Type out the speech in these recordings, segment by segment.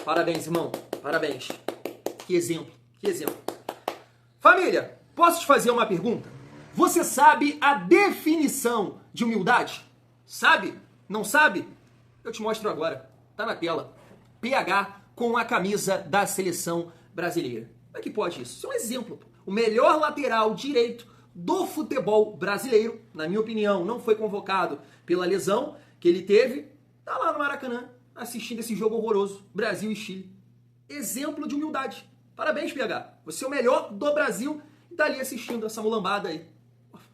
Parabéns, irmão. Parabéns. Que exemplo, que exemplo. Família, posso te fazer uma pergunta? Você sabe a definição de humildade? Sabe? Não sabe? Eu te mostro agora. Tá na tela. PH com a camisa da seleção brasileira. Como é que pode isso? Isso é um exemplo. O melhor lateral direito do futebol brasileiro, na minha opinião, não foi convocado pela lesão que ele teve, tá lá no Maracanã, assistindo esse jogo horroroso, Brasil e Chile. Exemplo de humildade. Parabéns, PH. Você é o melhor do Brasil e tá ali assistindo essa mulambada aí.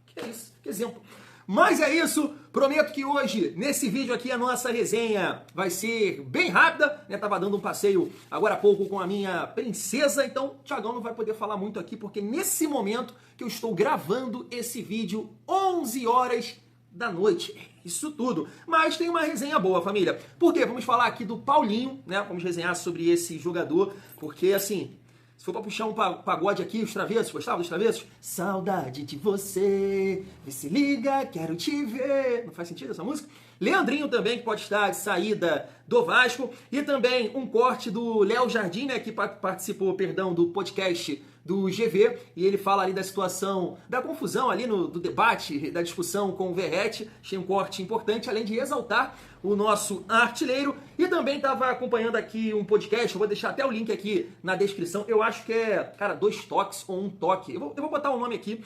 Que é isso? Que exemplo. Mas é isso. Prometo que hoje, nesse vídeo aqui, a nossa resenha vai ser bem rápida. Né? Tava dando um passeio agora há pouco com a minha princesa, então o Thiagão não vai poder falar muito aqui, porque nesse momento que eu estou gravando esse vídeo, 11 horas da noite. Isso tudo. Mas tem uma resenha boa, família. Por quê? Vamos falar aqui do Paulinho, né? Vamos resenhar sobre esse jogador, porque assim... Se for pra puxar um pagode aqui, os Travessos, gostava dos Travessos? Saudade de você, vê se liga, quero te ver. Não faz sentido essa música? Leandrinho também, que pode estar de saída do Vasco. E também um corte do Léo Jardim, né, que participou, do podcast do GV. E ele fala ali da situação, da confusão ali do debate, da discussão com o Verratti. Achei um corte importante, além de exaltar o nosso artilheiro. E também estava acompanhando aqui um podcast, eu vou deixar até o link aqui na descrição. Eu acho que é, cara, 2 toques ou 1 toque. Eu vou botar o nome aqui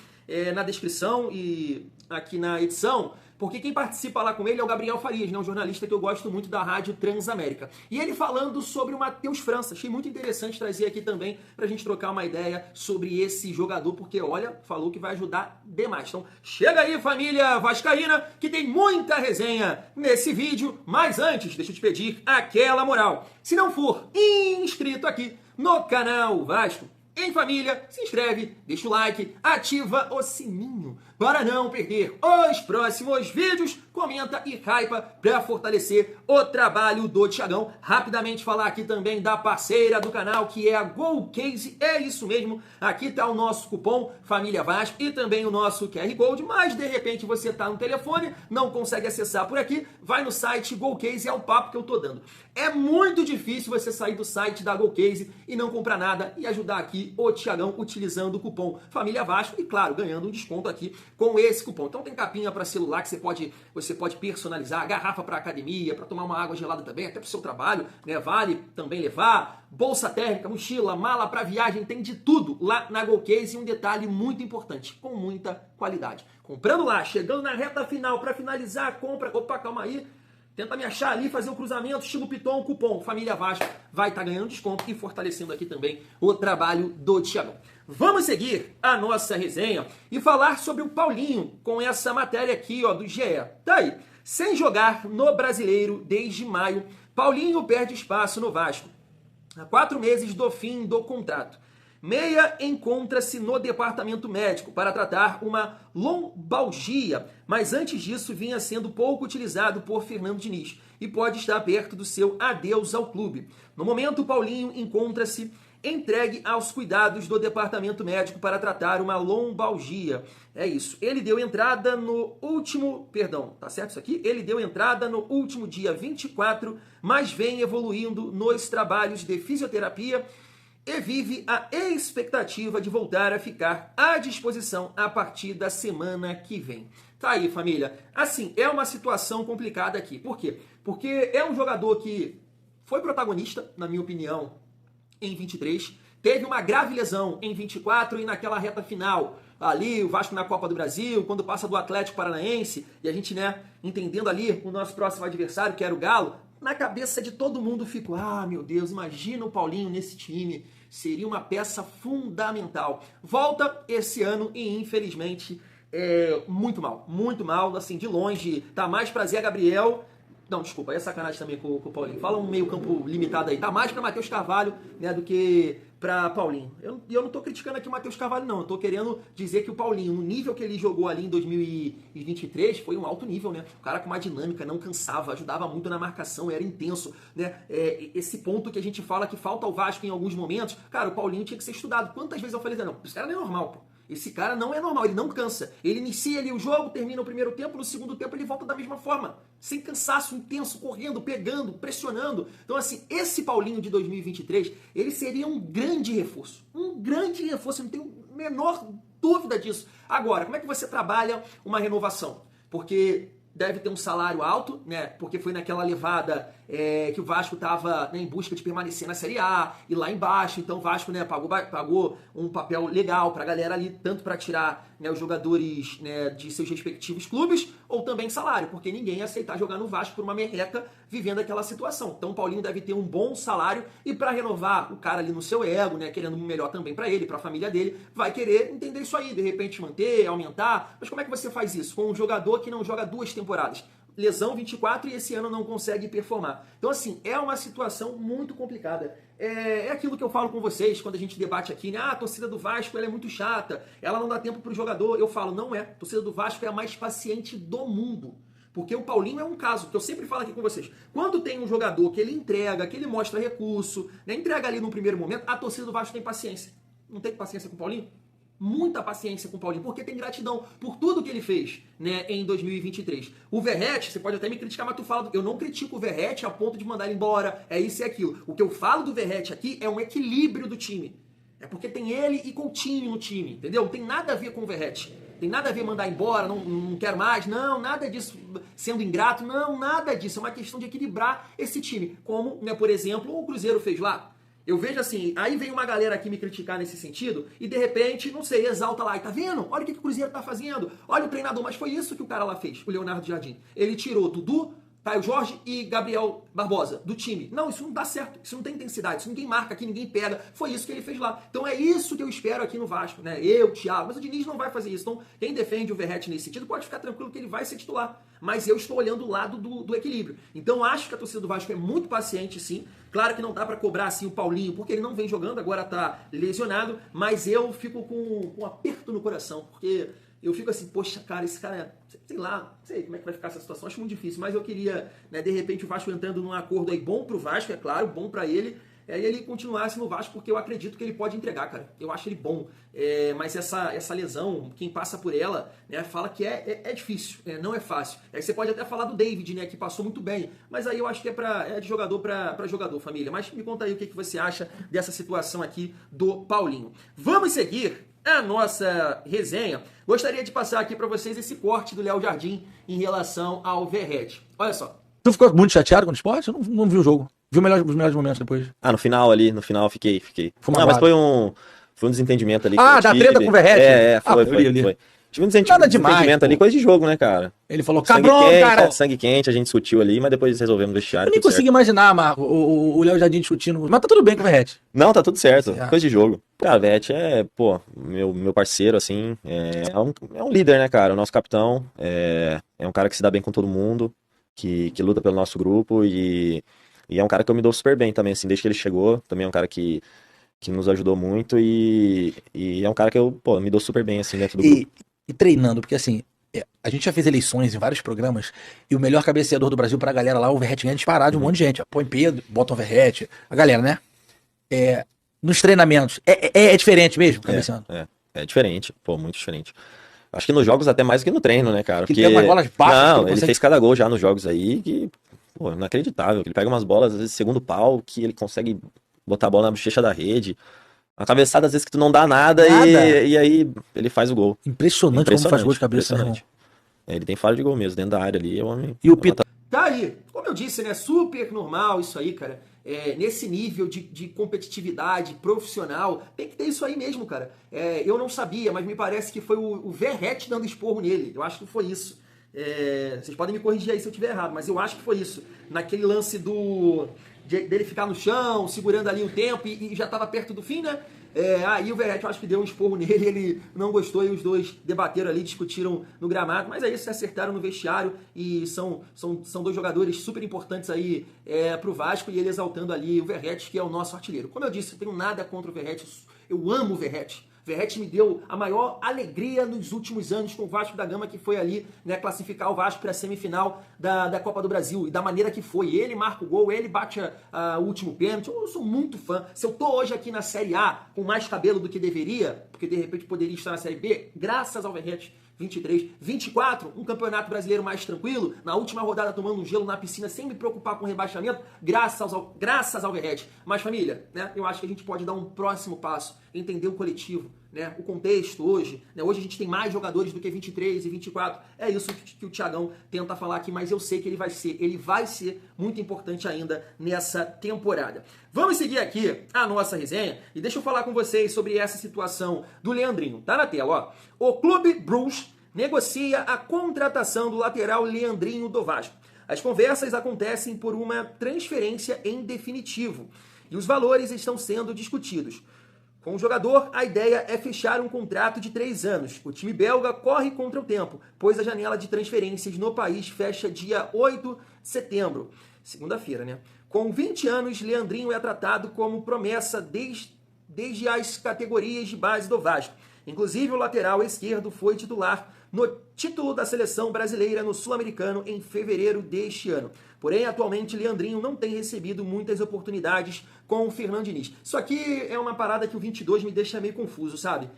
na descrição e aqui na edição, porque quem participa lá com ele é o Gabriel Farias, né, um jornalista que eu gosto muito da Rádio Transamérica. E ele falando sobre o Matheus França. Achei muito interessante trazer aqui também pra gente trocar uma ideia sobre esse jogador, porque, olha, falou que vai ajudar demais. Então, chega aí, família vascaína, que tem muita resenha nesse vídeo. Mas antes, deixa eu te pedir aquela moral. Se não for inscrito aqui no canal Vasco em Família, se inscreve, deixa o like, ativa o sininho para não perder os próximos vídeos, comenta e hypa para fortalecer o trabalho do Thiagão. Rapidamente falar aqui também da parceira do canal, que é a GoCase, é isso mesmo, aqui tá o nosso cupom Família Vasco e também o nosso QR Code, mas de repente você tá no telefone, não consegue acessar por aqui, vai no site GoCase, é o papo que eu tô dando. É muito difícil você sair do site da GoCase e não comprar nada e ajudar aqui o Thiagão utilizando o cupom Família Vasco e, claro, ganhando um desconto aqui com esse cupom. Então tem capinha para celular que você pode personalizar, garrafa para academia, para tomar uma água gelada também, até para o seu trabalho, né? Vale também levar, bolsa térmica, mochila, mala para viagem, tem de tudo lá na GoCase. E um detalhe muito importante, com muita qualidade. Comprando lá, chegando na reta final para finalizar a compra, opa, calma aí, tenta me achar ali, fazer o cruzamento, estilo Piton, cupom Família Vasco, vai estar ganhando desconto e fortalecendo aqui também o trabalho do Thiagão. Vamos seguir a nossa resenha e falar sobre o Paulinho com essa matéria aqui, ó, do GE. Tá aí. Sem jogar no Brasileiro desde maio, Paulinho perde espaço no Vasco. Há 4 meses do fim do contrato. Meia encontra-se no departamento médico para tratar uma lombalgia, mas antes disso vinha sendo pouco utilizado por Fernando Diniz e pode estar perto do seu adeus ao clube. No momento, Paulinho encontra-se entregue aos cuidados do departamento médico para tratar uma lombalgia. É isso. Ele deu entrada no último... Perdão, tá certo isso aqui? Ele deu entrada no último dia 24, mas vem evoluindo nos trabalhos de fisioterapia e vive a expectativa de voltar a ficar à disposição a partir da semana que vem. Tá aí, família. Assim, é uma situação complicada aqui. Por quê? Porque é um jogador que foi protagonista, na minha opinião, em 23, teve uma grave lesão em 24 e naquela reta final, ali o Vasco na Copa do Brasil, quando passa do Atlético Paranaense, e a gente, né, entendendo ali o nosso próximo adversário, que era o Galo, na cabeça de todo mundo ficou, meu Deus, imagina o Paulinho nesse time, seria uma peça fundamental. Volta esse ano e, infelizmente, muito mal, assim, de longe, tá mais pra Zé Gabriel. Não, desculpa, é sacanagem também com o Paulinho. Fala um meio campo limitado aí. Tá mais pra Matheus Carvalho, né, do que pra Paulinho. Eu não tô criticando aqui o Matheus Carvalho, não. Eu tô querendo dizer que o Paulinho, no nível que ele jogou ali em 2023, foi um alto nível, né? O cara com uma dinâmica, não cansava, ajudava muito na marcação, era intenso, né? Esse ponto que a gente fala que falta ao Vasco em alguns momentos, cara, o Paulinho tinha que ser estudado. Quantas vezes eu falei, não, esse cara não é normal, pô. Esse cara não é normal, ele não cansa. Ele inicia ali o jogo, termina o primeiro tempo, no segundo tempo ele volta da mesma forma. Sem cansaço, intenso, correndo, pegando, pressionando. Então assim, esse Paulinho de 2023, ele seria um grande reforço. Um grande reforço, eu não tenho a menor dúvida disso. Agora, como é que você trabalha uma renovação? Porque deve ter um salário alto, né? Porque foi naquela levada que o Vasco estava, né, em busca de permanecer na Série A e lá embaixo. Então o Vasco, né, pagou um papel legal para a galera ali, tanto para tirar, né, os jogadores, né, de seus respectivos clubes, ou também salário, porque ninguém ia aceitar jogar no Vasco por uma merreca vivendo aquela situação. Então o Paulinho deve ter um bom salário e para renovar o cara ali no seu ego, né, querendo o melhor também para ele, para a família dele, vai querer entender isso aí, de repente manter, aumentar. Mas como é que você faz isso com um jogador que não joga 2 temporadas? Lesão 24 e esse ano não consegue performar. Então, assim, é uma situação muito complicada. É aquilo que eu falo com vocês quando a gente debate aqui, né? Ah, a torcida do Vasco ela é muito chata, ela não dá tempo pro jogador. Eu falo, não é. A torcida do Vasco é a mais paciente do mundo. Porque o Paulinho é um caso, que eu sempre falo aqui com vocês. Quando tem um jogador que ele entrega, que ele mostra recurso, né, entrega ali no primeiro momento, a torcida do Vasco tem paciência. Não tem paciência com o Paulinho? Muita paciência com o Paulinho, porque tem gratidão por tudo que ele fez, né, em 2023. O Verratti, você pode até me criticar, mas tu fala, eu não critico o Verratti a ponto de mandar ele embora, é isso e aquilo. O que eu falo do Verratti aqui é um equilíbrio do time. É porque tem ele e Coutinho no time, entendeu? Não tem nada a ver com o Verratti. Tem nada a ver mandar embora, não quero mais, não, nada disso, sendo ingrato, não, nada disso. É uma questão de equilibrar esse time, como, né, por exemplo, o Cruzeiro fez lá. Eu vejo assim, aí vem uma galera aqui me criticar nesse sentido e de repente, não sei, exalta lá e tá vendo? Olha o que o Cruzeiro tá fazendo, olha o treinador, mas foi isso que o cara lá fez, o Leonardo Jardim. Ele tirou Dudu, Caio Jorge e Gabriel Barbosa do time. Não, isso não dá certo, isso não tem intensidade, isso ninguém marca aqui, ninguém pega. Foi isso que ele fez lá. Então é isso que eu espero aqui no Vasco, né? Eu, Thiago, mas o Diniz não vai fazer isso. Então quem defende o Verratti nesse sentido pode ficar tranquilo que ele vai ser titular. Mas eu estou olhando o lado do equilíbrio. Então acho que a torcida do Vasco é muito paciente, sim. Claro que não dá para cobrar assim o Paulinho, porque ele não vem jogando, agora tá lesionado, mas eu fico com um aperto no coração, porque eu fico assim, poxa, cara, esse cara, sei lá, não sei como é que vai ficar essa situação, acho muito difícil, mas eu queria, né, de repente o Vasco entrando num acordo aí bom pro Vasco, é claro, bom para ele, e ele continuasse no Vasco, porque eu acredito que ele pode entregar, cara. Eu acho ele bom. Mas essa lesão, quem passa por ela, né, fala que é difícil, não é fácil. Aí você pode até falar do David, né, que passou muito bem. Mas aí eu acho que é de jogador para jogador, família. Mas me conta aí o que você acha dessa situação aqui do Paulinho. Vamos seguir a nossa resenha. Gostaria de passar aqui para vocês esse corte do Léo Jardim em relação ao Verratti. Olha só. Tu ficou muito chateado com o esporte? Eu não vi o jogo. Vi os melhores momentos depois. No final fiquei. Mas foi um desentendimento ali. Da treta com o Verratti? Foi. Tive um desentendimento ali, coisa de jogo, né, cara? Ele falou, cabrão, cara! Sangue quente, a gente discutiu ali, mas depois resolvemos no vestiário. Eu nem consegui imaginar, Marco, o Léo Jardim discutindo. Mas tá tudo bem com o Verratti. Não, tá tudo certo. Coisa de jogo. Cara, o Verratti é, meu parceiro, assim, é um líder, né, cara? O nosso capitão, é um cara que se dá bem com todo mundo, que luta pelo nosso grupo e é um cara que eu me dou super bem também, assim, desde que ele chegou. Também é um cara que nos ajudou muito e é um cara que eu, me dou super bem, assim, dentro do grupo. E treinando, porque assim, a gente já fez eleições em vários programas e o melhor cabeceador do Brasil pra galera lá, o Verratti ganha disparado de um monte de gente. Põe Pedro, bota o Verratti, a galera, né? Nos treinamentos, é diferente mesmo, cabeceando? É diferente, muito diferente. Acho que nos jogos até mais do que no treino, né, cara? Porque tem umas bolas baixas. Não, ele fez cada gol já nos jogos aí que, inacreditável. Ele pega umas bolas, às vezes, segundo pau, que ele consegue botar a bola na bochecha da rede. Uma cabeçada, às vezes, que tu não dá nada. E aí ele faz o gol. Impressionante como faz gol de cabeça. Ele tem falha de gol mesmo, dentro da área ali. E o Pita? Tá aí, como eu disse, né, super normal isso aí, cara. Nesse nível de competitividade profissional, tem que ter isso aí mesmo, cara. Eu não sabia, mas me parece que foi o Verratti dando esporro nele. Eu acho que foi isso. Vocês podem me corrigir aí se eu estiver errado, mas eu acho que foi isso. Naquele lance dele ficar no chão, segurando ali o tempo e já estava perto do fim, né? Aí o Verratti, eu acho que deu um esporro nele, ele não gostou e os dois debateram ali, discutiram no gramado, mas aí se acertaram no vestiário e são dois jogadores super importantes aí pro Vasco e ele exaltando ali o Verratti, que é o nosso artilheiro. Como eu disse, eu tenho nada contra o Verratti, eu amo o Verratti. Verratti me deu a maior alegria nos últimos anos com o Vasco da Gama, que foi ali, né, classificar o Vasco para a semifinal da Copa do Brasil. E da maneira que foi. Ele marca o gol, ele bate o último pênalti. Eu sou muito fã. Se eu tô hoje aqui na Série A com mais cabelo do que deveria, porque de repente poderia estar na Série B, graças ao Verratti. 23, 24, um campeonato brasileiro mais tranquilo, na última rodada tomando um gelo na piscina sem me preocupar com rebaixamento, graças ao Verratti. Mas família, né, eu acho que a gente pode dar um próximo passo, entender o coletivo, né, o contexto hoje. Né, hoje a gente tem mais jogadores do que 23 e 24, é isso que o Thiagão tenta falar aqui, mas eu sei que ele vai ser muito importante ainda nessa temporada. Vamos seguir aqui a nossa resenha e deixa eu falar com vocês sobre essa situação do Leandrinho. Tá na tela, ó. O Clube Bruges negocia a contratação do lateral Leandrinho do Vasco. As conversas acontecem por uma transferência em definitivo e os valores estão sendo discutidos. Com o jogador, a ideia é fechar um contrato de 3 anos. O time belga corre contra o tempo, pois a janela de transferências no país fecha dia 8 de setembro, segunda-feira, né? Com 20 anos, Leandrinho é tratado como promessa desde as categorias de base do Vasco. Inclusive, o lateral esquerdo foi titular no título da seleção brasileira no Sul-Americano em fevereiro deste ano. Porém, atualmente, Leandrinho não tem recebido muitas oportunidades com o Fernando Diniz. Isso aqui é uma parada que o 22 me deixa meio confuso, sabe?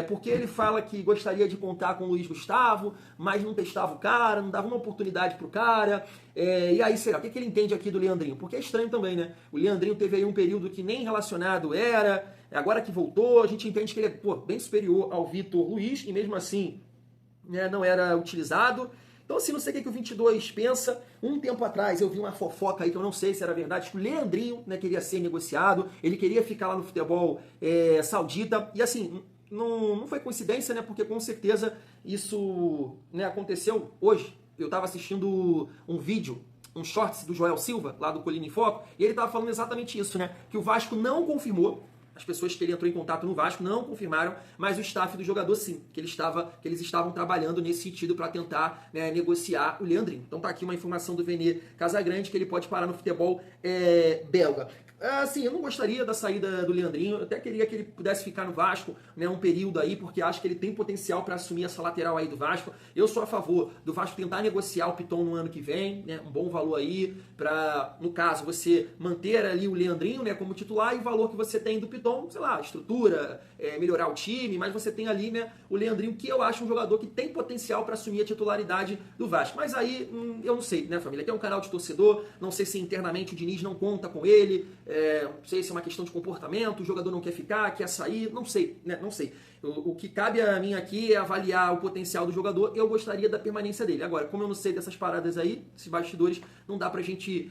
Porque ele fala que gostaria de contar com o Luiz Gustavo, mas não testava o cara, não dava uma oportunidade pro cara. E aí, será? O que ele entende aqui do Leandrinho? Porque é estranho também, né? O Leandrinho teve aí um período que nem relacionado era, agora que voltou, a gente entende que ele é bem superior ao Vitor Luiz, e mesmo assim, né, não era utilizado. Então, assim, não sei o que o 22 pensa. Um tempo atrás eu vi uma fofoca aí, que eu não sei se era verdade, que o Leandrinho, né, queria ser negociado, ele queria ficar lá no futebol saudita, e assim, não foi coincidência, né, porque com certeza isso, né, aconteceu hoje. Eu estava assistindo um vídeo, um shorts do Joel Silva, lá do Colina em Foco, e ele estava falando exatamente isso, né, que o Vasco não confirmou. As pessoas que ele entrou em contato no Vasco não confirmaram, mas o staff do jogador sim, que eles estavam trabalhando nesse sentido para tentar, né, negociar o Leandrinho. Então tá aqui uma informação do Vene Casagrande que ele pode parar no futebol belga. Assim, eu não gostaria da saída do Leandrinho, eu até queria que ele pudesse ficar no Vasco, né, um período aí, porque acho que ele tem potencial para assumir essa lateral aí do Vasco. Eu sou a favor do Vasco tentar negociar o Piton no ano que vem, né, um bom valor aí, para, no caso, você manter ali o Leandrinho, né, como titular, e o valor que você tem do Piton, sei lá, estrutura, melhorar o time, mas você tem ali, né, o Leandrinho, que eu acho um jogador que tem potencial para assumir a titularidade do Vasco. Mas aí, eu não sei, né, família, aqui é um canal de torcedor, não sei se internamente o Diniz não conta com ele, não sei se é uma questão de comportamento, o jogador não quer ficar, quer sair, não sei, né? Não sei. O que cabe a mim aqui é avaliar o potencial do jogador. Eu gostaria da permanência dele. Agora, como eu não sei dessas paradas aí, esses bastidores, não dá pra gente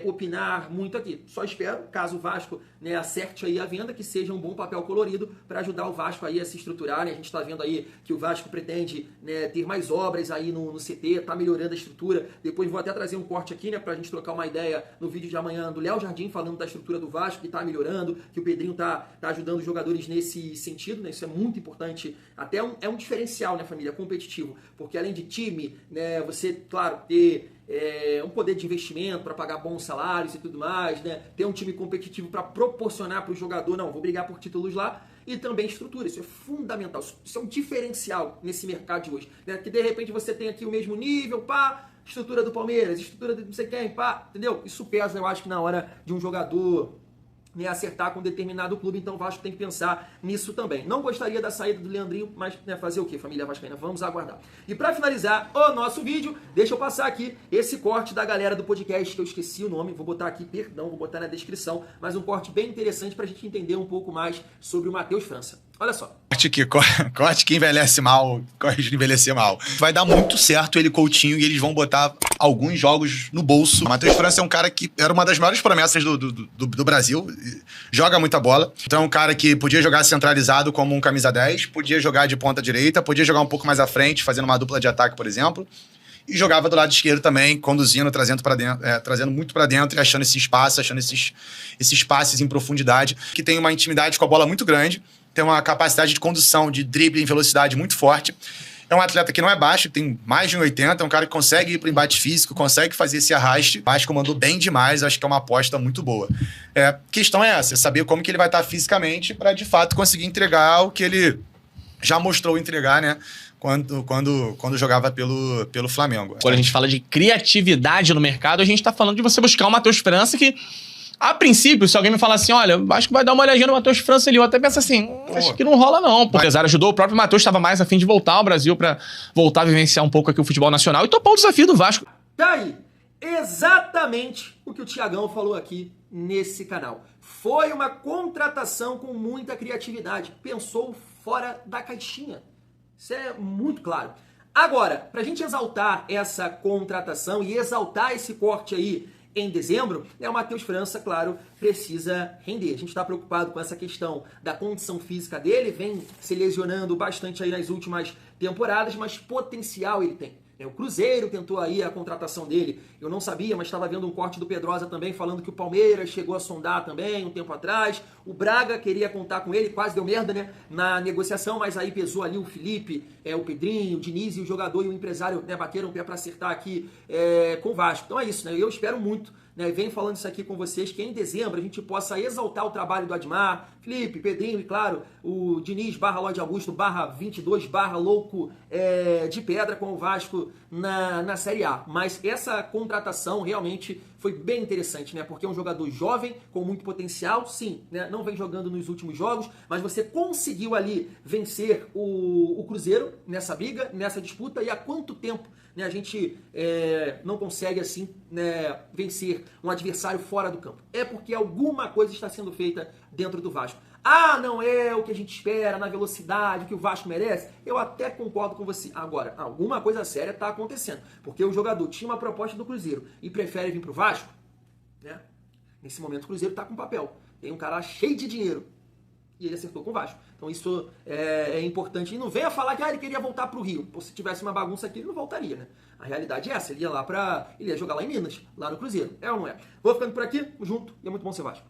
opinar muito aqui. Só espero, caso o Vasco, né, acerte aí a venda, que seja um bom papel colorido para ajudar o Vasco aí a se estruturar, né? A gente tá vendo aí que o Vasco pretende, né, ter mais obras aí no CT, tá melhorando a estrutura. Depois vou até trazer um corte aqui, né, pra gente trocar uma ideia no vídeo de amanhã do Léo Jardim, falando da estrutura do Vasco, que tá melhorando, que o Pedrinho tá ajudando os jogadores nesse sentido, né? Isso é muito importante, até é um diferencial, né, família, competitivo, porque além de time, né, você, claro, ter um poder de investimento para pagar bons salários e tudo mais, né, ter um time competitivo para proporcionar para o jogador, não, vou brigar por títulos lá, e também estrutura, isso é fundamental, isso é um diferencial nesse mercado de hoje, né, que de repente você tem aqui o mesmo nível, pá, estrutura do Palmeiras, estrutura de não sei quem, pá, entendeu? Isso pesa, eu acho que na hora de um jogador, né, acertar com um determinado clube, então o Vasco tem que pensar nisso também. Não gostaria da saída do Leandrinho, mas, né, fazer o quê, família vascaína? Vamos aguardar. E para finalizar o nosso vídeo, deixa eu passar aqui esse corte da galera do podcast, que eu esqueci o nome, vou botar aqui, perdão, vou botar na descrição, mas um corte bem interessante pra gente entender um pouco mais sobre o Matheus França. Olha só. Corte que envelhece mal, corte de envelhecer mal. Vai dar muito certo ele, Coutinho, e eles vão botar alguns jogos no bolso. O Matheus França é um cara que era uma das maiores promessas do Brasil, joga muita bola. Então é um cara que podia jogar centralizado como um camisa 10, podia jogar de ponta direita, podia jogar um pouco mais à frente, fazendo uma dupla de ataque, por exemplo. E jogava do lado esquerdo também, conduzindo, trazendo para dentro, trazendo muito para dentro e achando esse espaço, achando esses passes em profundidade, que tem uma intimidade com a bola muito grande, tem uma capacidade de condução, de drible em velocidade muito forte. É um atleta que não é baixo, tem mais de 1,80, é um cara que consegue ir pro embate físico, consegue fazer esse arraste. O Vasco mandou bem demais, acho que é uma aposta muito boa. A questão é essa, é saber como que ele vai estar fisicamente para de fato conseguir entregar o que ele já mostrou entregar, né? Quando jogava pelo Flamengo. Quando a gente fala de criatividade no mercado, a gente tá falando de você buscar o Matheus França que, a princípio, se alguém me falar assim, olha, acho que vai dar uma olhadinha no Matheus França ali, eu até penso assim, acho que não rola não. Porque o Cesário ajudou, o próprio Matheus estava mais a fim de voltar ao Brasil pra voltar a vivenciar um pouco aqui o futebol nacional e topar o desafio do Vasco. Tá aí, exatamente o que o Thiagão falou aqui nesse canal. Foi uma contratação com muita criatividade, pensou fora da caixinha. Isso é muito claro. Agora, pra gente exaltar essa contratação e exaltar esse corte aí em dezembro, o Matheus França, claro, precisa render. A gente está preocupado com essa questão da condição física dele, vem se lesionando bastante aí nas últimas temporadas, mas potencial ele tem. O Cruzeiro tentou aí a contratação dele, eu não sabia, mas estava vendo um corte do Pedrosa também falando que o Palmeiras chegou a sondar também um tempo atrás, o Braga queria contar com ele, quase deu merda, né, na negociação, mas aí pesou ali o Felipe, o Pedrinho, o Diniz e o jogador e o empresário, né, bateram o pé para acertar aqui com o Vasco. Então é isso, né, eu espero muito, né, venho falando isso aqui com vocês, que em dezembro a gente possa exaltar o trabalho do Admar, Felipe, Pedrinho e claro, o Diniz / Lorde Augusto / 22 / Louco de Pedra com o Vasco na Série A. Mas essa contratação realmente foi bem interessante, né? Porque é um jogador jovem, com muito potencial, sim, né? Não vem jogando nos últimos jogos, mas você conseguiu ali vencer o Cruzeiro nessa briga, nessa disputa, e há quanto tempo, né, a gente não consegue assim, né, vencer um adversário fora do campo? É porque alguma coisa está sendo feita dentro do Vasco. Ah, não é o que a gente espera, na velocidade, que o Vasco merece. Eu até concordo com você. Agora, alguma coisa séria está acontecendo. Porque o jogador tinha uma proposta do Cruzeiro e prefere vir para o Vasco, né? Nesse momento o Cruzeiro está com papel. Tem um cara cheio de dinheiro. E ele acertou com o Vasco. Então isso é importante. E não venha falar que ele queria voltar para o Rio. Pô, se tivesse uma bagunça aqui, ele não voltaria, né? A realidade é essa. Ele ia jogar lá em Minas, lá no Cruzeiro. É ou não é? Vou ficando por aqui, junto. E é muito bom ser Vasco.